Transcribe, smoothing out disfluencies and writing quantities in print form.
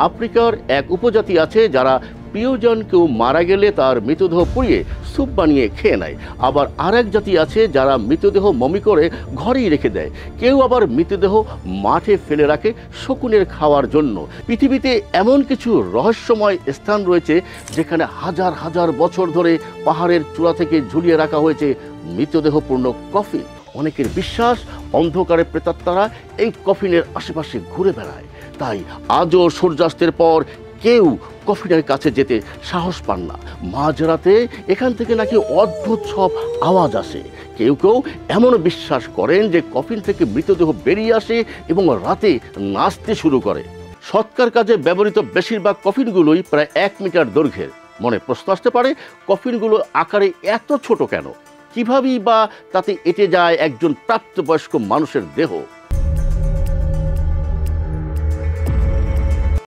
আফ্রিকার এক উপজাতি আছে যারা প্রিয়জন কেউ মারা গেলে তার মৃতদেহ পুড়িয়ে স্যুপ বানিয়ে খেয়ে নেয়। আবার আরেক জাতি আছে যারা মৃতদেহ মমি করে ঘরেই রেখে দেয়। কেউ আবার মৃতদেহ মাঠে ফেলে রাখে শকুনের খাওয়ার জন্য। পৃথিবীতে এমন কিছু রহস্যময় স্থান রয়েছে যেখানে হাজার হাজার বছর ধরে পাহাড়ের চূড়া থেকে ঝুলিয়ে রাখা হয়েছে মৃতদেহপূর্ণ কফিন। অনেকের বিশ্বাস অন্ধকারে প্রেতাত্মারা এই কফিনের আশেপাশে ঘুরে বেড়ায়। তাই আজও সূর্যাস্তের পর কেউ কফিনের কাছে যেতে সাহস পান না। মাঝরাতে এখান থেকে নাকি অদ্ভুত সব আওয়াজ আসে। কেউ কেউ এমন বিশ্বাস করেন যে কফিন থেকে মৃতদেহ বেরিয়ে আসে এবং রাতে নাচতে শুরু করে। সৎকার কাজে ব্যবহৃত বেশিরভাগ কফিনগুলোই প্রায় 1 মিটার দৈর্ঘ্যের। মনে প্রশ্ন আসতে পারে, কফিনগুলো আকারে এত ছোট কেন? কিভাবেই বা তাতে এঁটে যায় একজন প্রাপ্তবয়স্ক মানুষের দেহ?